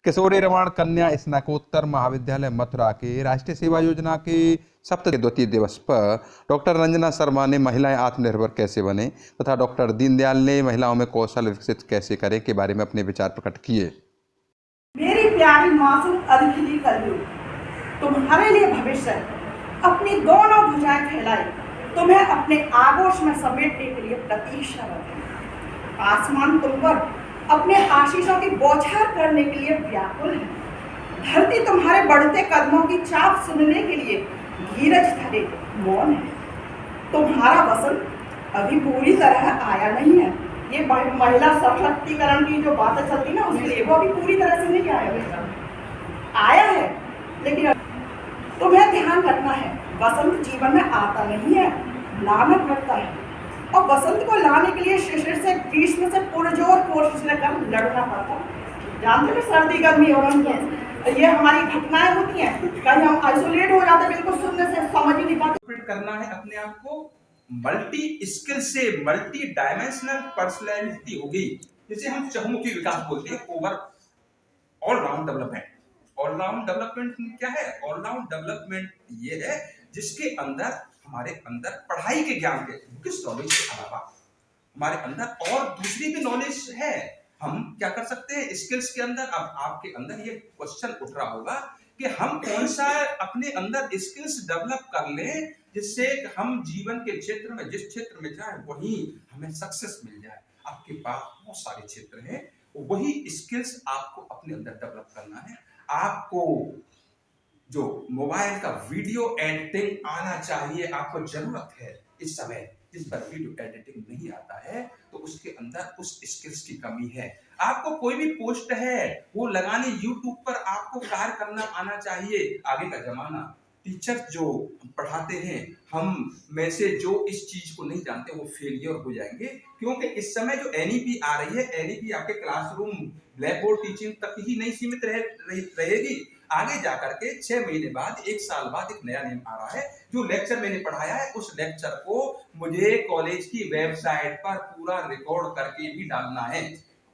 किशोरी रमण कन्या स्नातकोत्तर महाविद्यालय मथुरा के राष्ट्रीय सेवा योजना के सप्ताह द्वितीय दिवस पर डॉक्टर रंजना शर्मा ने महिलाएं आत्मनिर्भर कैसे बने तथा डॉक्टर दीनदयाल ने महिलाओं में कौशल विकसित कैसे करें के बारे में अपने विचार प्रकट किए। मेरी प्यारी मासूम अधखिली कलियुग, तुम्हारे लिए भविष्य अपनी दोनों भुजाएं फैलाए तुम्हें अपने आगोश में समेटने के लिए प्रतीक्षारत। आसमान तुम पर अपने आशीषों की बौछार करने के लिए व्याकुल है। धरती तुम्हारे बढ़ते कदमों की चाप सुनने के लिए धीरज धरे मौन है। तुम्हारा वसंत अभी पूरी तरह आया नहीं है। ये महिला सशक्तिकरण की जो बातें चलती ना, उसके लिए वो अभी पूरी तरह से नहीं आया है। लेकिन तुम्हें ध्यान रखना है, वसंत जीवन में आता नहीं है, लाना पड़ता है। और वसंत को लाने के लिए शिशिर से ग्रीष्म से पुरजोर कोशिश कर लड़ना पड़ता है। जानते हैं सर्दी गर्मी और ये हमारी घटनाएं होती हैं, कहीं हम आइसोलेट हो जाते हैं, बिल्कुल सुनने से समझ ही नहीं पाते। करना है अपने आप को मल्टी स्किल से मल्टी डायमेंशनल पर्सनैलिटी होगी, जिसे हम चहुमुखी विकास बोलते हैं। Over all round development. All round development क्या है? ऑलराउंड डेवलपमेंट ये है जिसके अंदर हमारे अंदर पढ़ाई के ज्ञान के किस नॉलेज के अलावा हमारे अंदर और दूसरी भी नॉलेज है। हम क्या कर सकते हैं स्किल्स के अंदर? अब आपके अंदर ये क्वेश्चन उठ रहा होगा कि हम कौन सा अपने अंदर स्किल्स डेवलप कर लें जिससे हम जीवन के क्षेत्र में जिस क्षेत्र में जाए वहीं हमें सक्सेस मिल जाए। आपके पास बहुत सारे क्षेत्र हैं, वही स्किल्स आपको अपने अंदर डेवलप करना है। आपको जो मोबाइल का वीडियो एडिटिंग आना चाहिए, आपको जरूरत है इस समय। जिस पर वीडियो एडिटिंग नहीं आता है तो उसके अंदर उस स्किल्स की कमी है। आपको कोई भी पोस्ट है वो लगाने यूट्यूब पर आपको कार्य करना आना चाहिए। आगे का जमाना टीचर जो पढ़ाते हैं, हम में से जो इस चीज को नहीं जानते वो फेलियर हो जाएंगे, क्योंकि इस समय जो एनईपी आ रही है, एनईपी आपके क्लासरूम ब्लैक बोर्ड टीचिंग तक ही नहीं सीमित रहेगी। आगे जाकर के 6 महीने बाद 1 साल बाद एक नया नियम आ रहा है। जो लेक्चर मैंने पढ़ाया है उस लेक्चर को मुझे कॉलेज की वेबसाइट पर पूरा रिकॉर्ड करके भी डालना है।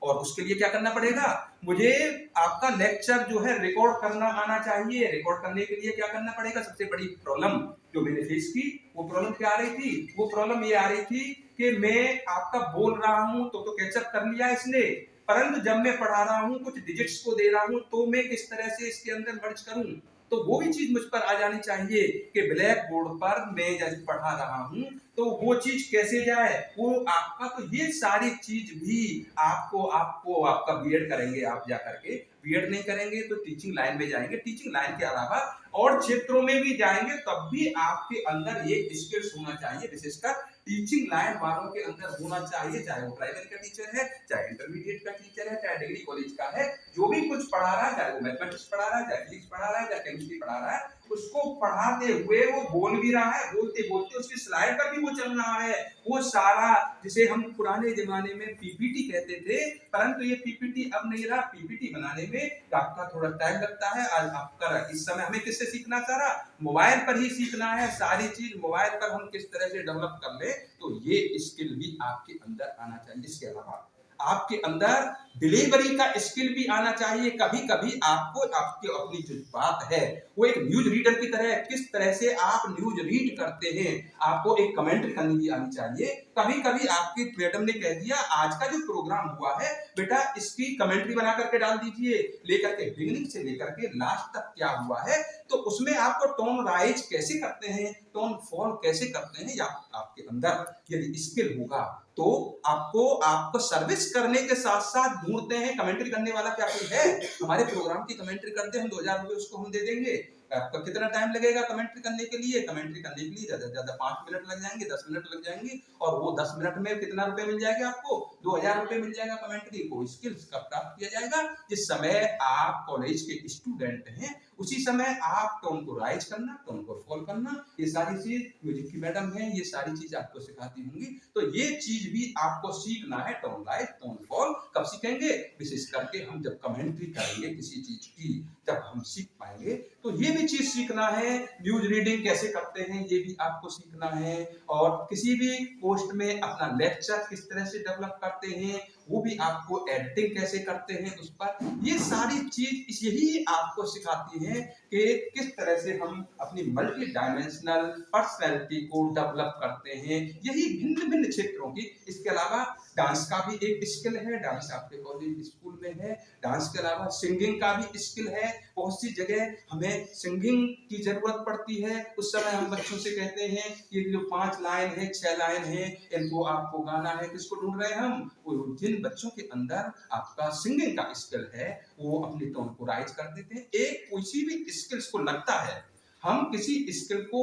और उसके लिए क्या करना पड़ेगा? मुझे आपका लेक्चर जो है रिकॉर्ड करना आना चाहिए। रिकॉर्ड करने के लिए क्या करना पड़ेगा? सबसे बड़ी प्रॉब्लम जो मैंने फेस की, वो प्रॉब्लम क्या आ रही थी? वो प्रॉब्लम ये आ रही थी कि मैं आपका बोल रहा हूं तो कैचअप कर लिया इसने, परंतु जब मैं पढ़ा रहा हूं कुछ डिजिट्स को दे रहा हूं तो मैं किस तरह से इसके अंदर मर्ज करूं। तो वो भी चीज मुझ पर आ जानी चाहिए कि ब्लैक बोर्ड पर मैं जब पढ़ा रहा हूं तो वो चीज कैसे जाए वो आपका। तो ये सारी चीज भी आपको आपका बीएड करेंगे, आप जाकर के बीएड नहीं करेंगे तो टीचिंग लाइन में जाएंगे, टीचिंग लाइन के अलावा और क्षेत्रों में भी जाएंगे, तब भी आपके अंदर ये स्किल्स होना चाहिए। विशेषकर टीचिंग लाइन वालों के अंदर होना चाहिए, चाहे वो प्राइमरी का टीचर है, चाहे इंटरमीडिएट का टीचर है, चाहे डिग्री कॉलेज का है, जो भी कुछ पढ़ा रहा है, चाहे वो मैथमेटिक्स पढ़ा रहा है, चाहे फिजिक्स पढ़ा रहा है, चाहे केमिस्ट्री पढ़ा रहा है, उसको पढ़ाते हुए वो बोल भी रहा है, बोलते बोलते उसकी स्लाइड पर भी वो चल रहा है। वो सारा जिसे हम पुराने जमाने में पीपीटी कहते थे, परंतु ये पीपीटी अब नहीं रहा। पीपीटी बनाने में आपका थोड़ा टाइम लगता है। आज आपका इस समय हमें किससे सीखना सारा? मोबाइल पर ही सीखना है। सारी चीज मोबाइल पर हम किस तरह से डेवलप कर ले, तो ये स्किल भी आपके अंदर आना चाहिए। इसके अलावा आपके अंदर डिलीवरी का स्किल भी आना चाहिए। कभी कभी आपको आपकी अपनी जो बात है वो एक न्यूज रीडर की तरह, किस तरह से आप न्यूज रीड करते हैं, आपको एक कमेंट्री करनी भी आनी चाहिए। कभी कभी आपकी मैडम ने कह दिया आज का जो प्रोग्राम हुआ है बेटा इसकी कमेंट्री बना करके डाल दीजिए, लेकर के बिगिनिंग से लेकर के लास्ट तक क्या हुआ है, तो उसमें आपको टोन राइज कैसे करते हैं, टोन फॉल कैसे करते हैं, या आपके अंदर यदि स्किल होगा तो आपको सर्विस करने के साथ साथ ढूंढते हैं कमेंट्री करने वाला क्या कोई है। हमारे प्रोग्राम की कमेंट्री करते हैं, हम 2000 रुपए उसको हम दे देंगे। आपका कितना टाइम लगेगा कमेंट्री करने के लिए? कमेंट्री करने के लिए ज्यादा से ज्यादा 5 मिनट लग जाएंगे, 10 मिनट लग जाएंगे, और वो 10 मिनट में कितना रुपए मिल जाएगा आपको? 2000 रुपए मिल जाएगा कमेंट्री को। स्किल्स कब प्राप्त किया जाएगा? जिस समय आप कॉलेज के स्टूडेंट हैं उसी समय आप टोन को राइज करना, टोन को फॉल करना, ये सारी चीज म्यूजिक की मैडम है, ये सारी चीज आपको सिखाती होंगी। तो ये चीज भी आपको सीखना है। टोन राइज टोन फॉल कब सीखेंगे? विशेष करके हम जब कमेंट्री करेंगे किसी चीज की, जब हम सीख पाएंगे तो ये भी भी चीज सीखना है, न्यूज रीडिंग कैसे करते हैं ये भी आपको सीखना है, और किसी भी पोस्ट में अपना लेक्चर किस तरह से डेवलप करते हैं वो भी आपको, एडिटिंग कैसे करते हैं उस पर, ये सारी चीज यही आपको सिखाती है कि किस तरह से हम अपनी मल्टी डायमेंशनल पर्सनैलिटी को डेवलप करते हैं, यही भिन्न भिन्न क्षेत्रों की। इसके अलावा डांस का भी एक स्किल है, डांस आपके कॉलेज स्कूल में है। डांस के अलावा सिंगिंग का भी स्किल है, बहुत सी जगह हमें सिंगिंग की जरूरत पड़ती है। उस समय हम बच्चों से कहते हैं ये जो 5 लाइन है 6 लाइन है इनको आपको गाना है, किसको ढूंढ रहे हैं हम, वो जिन बच्चों के अंदर आपका सिंगिंग का स्किल है वो अपने टोन को राइज कर देते हैं। एक किसी भी स्किल्स को लगता है हम किसी स्किल को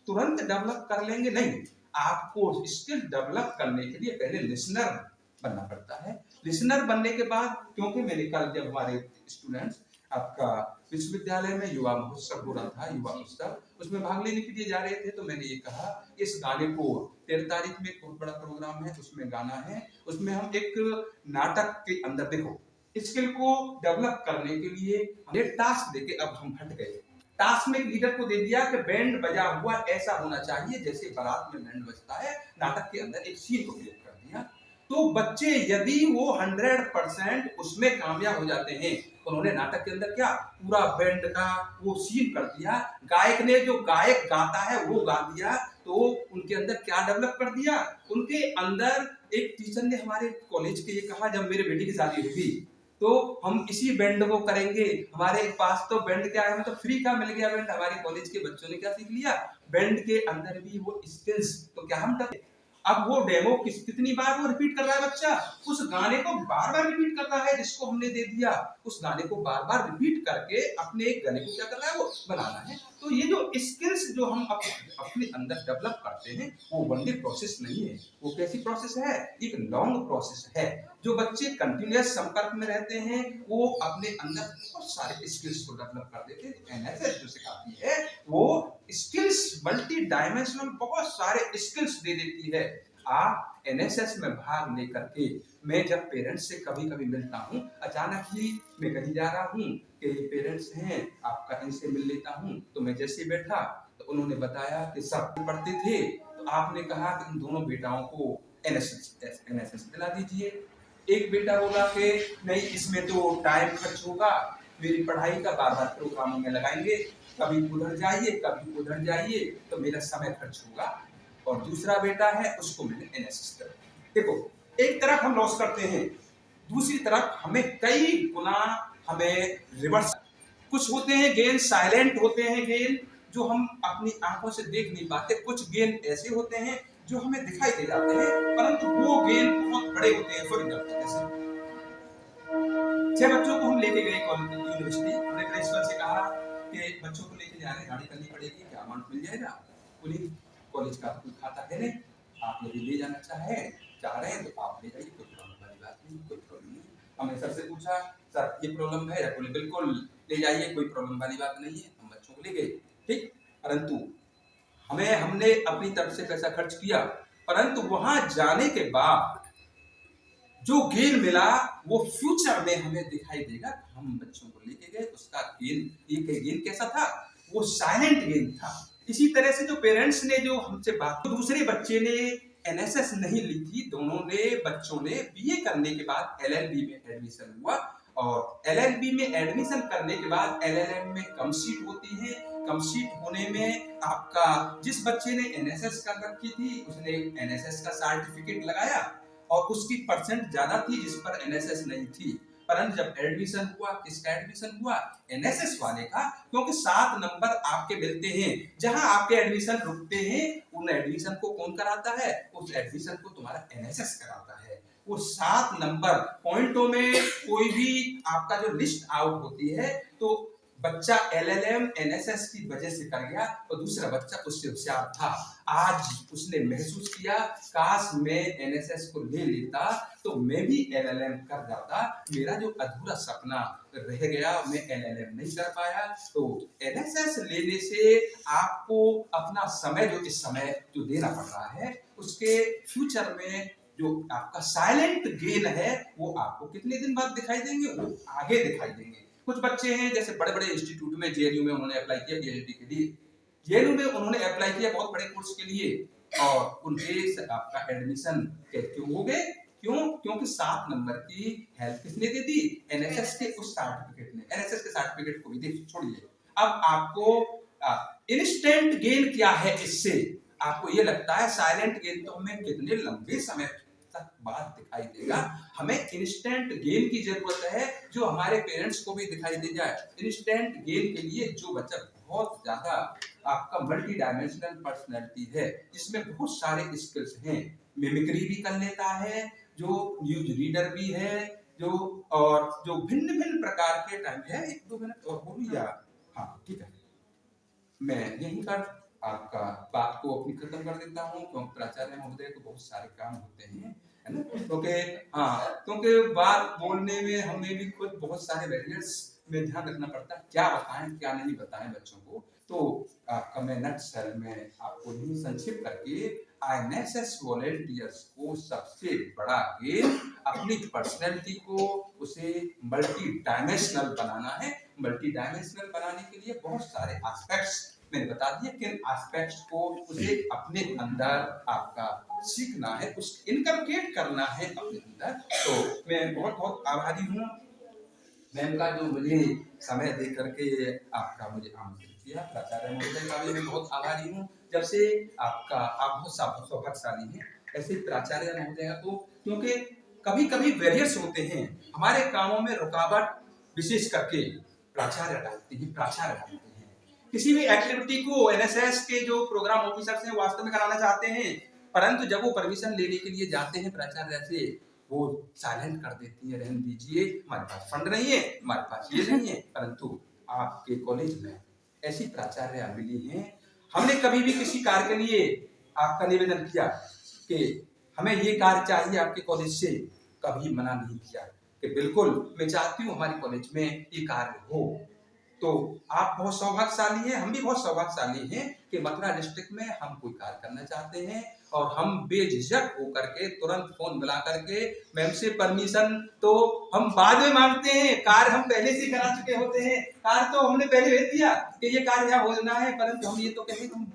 तुरंत डेवलप कर लेंगे, नहीं, आपको स्किल डेवलप करने के लिए पहले लिसनर बनना पड़ता है। लिसनर बनने के बाद, क्योंकि मैंने कल जब हमारे स्टूडेंट्स आपका विश्वविद्यालय में युवा महोत्सव हो रहा था, युवा उत्सव, उसमें भाग लेने के लिए जा रहे थे, तो मैंने ये कहा इस गाने को 13 तारीख में एक बहुत बड़ा प्रोग्राम है, उसमें गाना है, उसमें हम एक नाटक के अंदर देखो स्किल को डेवलप करने के लिए हमें टास्क देके अब हम हट गए। टास्क में लीडर को दे दिया कि बैंड बजा हुआ ऐसा होना चाहिए जैसे बारात में बैंड बजता है, नाटक के अंदर एक सीन को क्रिएट कर दिया। तो बच्चे यदि वो 100% उसमें कामयाब हो जाते हैं, उन्होंने नाटक के अंदर क्या पूरा बैंड का वो सीन कर दिया, गायक ने जो गायक गाता है वो गा दिया, तो उनके अंदर क्या डेवलप कर दिया, उनके अंदर एक टीचर ने हमारे कॉलेज के ये कहा जब मेरे बेटी की शादी हुई तो हम इसी बैंड को करेंगे, हमारे पास तो बैंड क्या है, मतलब फ्री का मिल गया बैंड। हमारे कॉलेज के बच्चों ने क्या सीख लिया, बैंड के अंदर भी वो स्किल्स, तो क्या हम कर, अब वो डेमो कितनी बार वो रिपीट कर रहा है बच्चा, उस गाने को बार बार रिपीट कर रहा है जिसको हमने दे दिया, उस गाने को बार बार रिपीट करके अपने एक गाने को क्या कर रहा है वो बनाना है। तो ये जो स्किल्स जो हम अपने अंदर डेवलप करते हैं वो वन डे प्रोसेस नहीं है, वो कैसी प्रोसेस है, एक लॉन्ग प्रोसेस है। जो बच्चे कंटिन्यूअस संपर्क में रहते हैं वो अपने अंदर बहुत सारे स्किल्स को डेवलप कर देते हैं। एनएसएस जो सिखाती है वो स्किल्स मल्टी डायमेंशनल बहुत सारे स्किल्स दे देती है। आप एनएसएस में भाग लेकर के, मैं जब पेरेंट्स से कभी कभी मिलता हूँ, अचानक ही मैं कहीं जा रहा हूँ कि पेरेंट्स हैं आपका, इनसे मिल लेता हूँ, तो मैं जैसे बैठा तो उन्होंने बताया कि सब पढ़ते थे, तो आपने कहा कि इन दोनों बेटाओं को एनएसएस दिला दीजिए। एक बेटा बोला कि नहीं इसमें तो टाइम खर्च होगा, मेरी पढ़ाई का बार बार प्रोग्रामों में लगाएंगे, कभी उधर जाइए कभी उधर जाइए तो मेरा समय खर्च होगा। और दूसरा बेटा है उसको मैंने एनएसएस कर। देखो एक तरफ हम लॉस करते हैं, दूसरी तरफ हमें कई गुना हमें रिवर्स, कुछ होते हैं गेन साइलेंट होते हैं, गेन जो हम अपनी आंखों से देख नहीं पाते, कुछ गेन ऐसे होते हैं जो हमें दिखाई दे जाते हैं परंतु वो गेन बहुत बड़े होते हैं। फॉर एग्जाम्पल जैसे 6 बच्चों को हम लेके गए कॉलेज यूनिवर्सिटी, हमने प्रिंसिपल से कहा कि बच्चों को लेके जा रहे हैं, गाड़ी करनी पड़ेगी, क्या अमाउंट मिल जाएगा, पुलिस कॉलेज का कोई खाता है नहीं, आप यदि ले जाना चाह रहे हैं तो आप ले जाइए, कोई प्रॉब्लम वाली बात नहीं, कोई प्रॉब्लम नहीं। हमने सर से पूछा सर ये प्रॉब्लम है, बोले बिल्कुल ले जाइए, कोई प्रॉब्लम वाली बात नहीं है। हम बच्चों को ले गए, ठीक, परंतु हमने अपनी तरफ से पैसा खर्च किया, परंतु वहां जाने के बाद जो गेन मिला वो फ्यूचर में हमें दिखाई देगा। हम बच्चों को लेके गए, उसका गेन कैसा था, वो साइलेंट गेन था। इसी तरह से जो पेरेंट्स ने जो हमसे बात, तो दूसरे बच्चे ने एनएसएस नहीं ली थी, दोनों ने बच्चों ने बीए करने के बाद एलएलबी में एडमिशन हुआ, और एलएलबी में एडमिशन करने के बाद एलएलएम में कम सीट होती है, कम सीट होने में आपका जिस बच्चे ने एनएसएस कर रखी थी उसने एनएसएस का सर्टिफिकेट लगाया और उसकी परसेंट ज्यादा थी जिस पर एनएसएस नहीं थी, परंतु जब एडमिशन हुआ, किसका एडमिशन हुआ, एनएसएस वाले का, क्योंकि 7 नंबर आपके मिलते हैं, जहां आपके एडमिशन रुकते हैं उन एडमिशन को कौन कराता है, उस एडमिशन को तुम्हारा एनएसएस कराता है। वो 7 नंबर पॉइंटों में कोई भी आपका जो लिस्ट आउट होती है, तो बच्चा एलएलएम एनएसएस की वजह से कर गया और दूसरा बच्चा उससे होशियार था। आज उसने महसूस किया काश मैं एनएसएस को ले लेता तो मैं भी एलएलएम कर जाता, मेरा जो अधूरा सपना रह गया मैं एलएलएम नहीं कर पाया। तो एनएसएस लेने से आपको अपना समय जो इस समय जो देना पड़ रहा है उसके फ्यूचर में जो आपका साइलेंट गेन है वो आपको कितने दिन बाद दिखाई देंगे, वो आगे दिखाई देंगे। कुछ बच्चे हैं जैसे बड़े बड़े इंस्टीट्यूट में, जेएनयू में उन्होंने अप्लाई किया पीएचडी के लिए, जेएनयू में उन्होंने अप्लाई किया बहुत बड़े कोर्स के लिए, और उनके आपका एडमिशन क्यों हो गए? क्यों? क्योंकि 7 नंबर की हेल्प किसने दे दी? एनएसएस के उस सर्टिफिकेट ने। एनएसएस के सर्टिफिकेट को भी देख छोड़िए। अब आपको इंस्टेंट गेन क्या है इससे? आपको ये लगता है साइलेंट गेन तो हमें कितने लंबे समय तक बाद दिखाई देगा, हमें इंस्टेंट गेन की जरूरत है जो हमारे पेरेंट्स को भी दिखाई दे जाए। इंस्टेंट गेन के लिए जो बच्चा बहुत ज्यादा आपका मल्टी डायमेंशनल पर्सनैलिटी है, जिसमें बहुत सारे स्किल्स हैं, मिमिक्री भी कर लेता है, जो न्यूज रीडर भी है, जो और जो भिन्न भिन्न प्रकार के टाइम है। 1-2 मिनट और बोलूं या? हाँ ठीक है, मैं यहीं पर आपका बात को अपनी खत्म कर देता हूँ, क्योंकि प्राचार्य महोदय को बहुत सारे काम होते हैं, है ना? क्योंकि बात बोलने में हमें भी खुद बहुत सारे बैरियर्स में ध्यान रखना पड़ता है, क्या बताएं क्या नहीं बताएं बच्चों को। तो आपका मैं नटशेल में आपको यही संक्षिप्त करके आईएनएसएस वॉलेंटियर्स को सबसे बड़ा गेम अपनी पर्सनैलिटी को उसे मल्टी डायमेंशनल बनाना है। मल्टी डायमेंशनल बनाने के लिए बहुत सारे एस्पेक्ट्स मैंने बता दिए, किन एस्पेक्ट्स को उसे अपने अंदर आपका सीखना है, उस इनकलकेट करना है अपने अंदर। तो मैं बहुत बहुत आभारी हूँ मैम का, जो मुझे समय दे करके आपका मुझे आमंत्रित किया। प्राचार्य महोदय का भी मैं बहुत आभारी हूँ, जब से आपका आप बहुत सौभाग्यशाली हैं ऐसे प्राचार्य महोदय का। तो क्योंकि कभी कभी बैरियर्स होते हैं हमारे कामों में, रुकावट विशेष करके प्राचार्य डालते हैं। किसी भी एक्टिविटी को एनएसएस के जो प्रोग्राम ऑफिसर्स हैं वास्तव में कराना चाहते हैं, परंतु जब वो परमिशन लेने के लिए जाते हैं प्राचार्य से, वो साइलेंट कर देती है, रहने दीजिए, हमारे पास फंड नहीं है, हमारे पास ये नहीं है। परंतु आपके कॉलेज में ऐसी प्राचार्य मिली हैं, हमने कभी भी किसी कार्य के लिए आपका निवेदन किया कि हमें ये कार्य चाहिए आपके कॉलेज से, कभी मना नहीं किया कि बिल्कुल मैं चाहती हूँ हमारे कॉलेज में ये कार्य हो। तो आप बहुत सौभाग्यशाली हैं, हम भी बहुत सौभाग्यशाली हैं कि मथुरा डिस्ट्रिक्ट में हम कोई कार्य करना चाहते हैं और हम बेझिझक होकर के तुरंत फोन मिला करके मैम से परमिशन तो हम बाद में मांगते हैं, कार्य हम पहले से करा चुके होते हैं। कार्य तो हमने पहले भेज दिया कि ये कार्य यहाँ होना है, परंतु हम ये तो कहें हम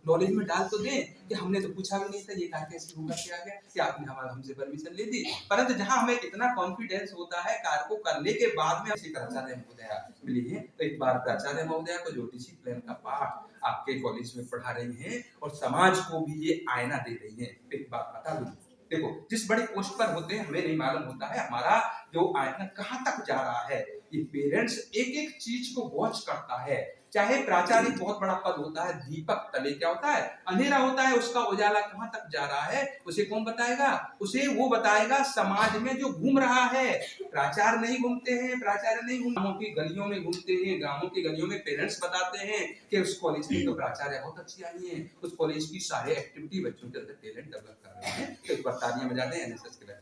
नॉलेज में डाल तो दें कि हमने तो पूछा भी नहीं था ये कार्य कैसे होगा, क्या गया कि आपने हमारा हमसे परमिशन ले दी। परंतु जहां हमें इतना कॉन्फिडेंस होता है कार्य को करने के बाद में ऐसे प्राचार्य महोदया मिली है, तो एक बार प्राचार्य महोदया को जो डिसिप्लिन का पाठ आपके कॉलेज में पढ़ा रही हैं और समाज को भी ये आईना दे रही है। एक बात बता दूं, देखो जिस बड़ी पोस्ट पर होते हैं हमें नहीं मालूम होता है हमारा जो आईना कहाँ तक जा रहा है। ये पेरेंट्स एक एक चीज को वॉच करता है, चाहे प्राचार्य बहुत बड़ा पद होता है, दीपक तले क्या होता है, अंधेरा होता है, उसका उजाला कहां तक जा रहा है उसे कौन बताएगा? उसे वो बताएगा समाज में जो घूम रहा है। प्राचार्य नहीं घूमते हैं, प्राचार्य नहीं घूम, गांवों की गलियों में घूमते हैं, गांवों की गलियों में पेरेंट्स बताते हैं कि उस कॉलेज की तो प्राचार्य बहुत अच्छी आई है, उस कॉलेज की सारे एक्टिविटी बच्चों के अंदर टैलेंट डेवलप कर रहे हैं। तो एक बार तालियां बजा दें एनएसएस के लिए।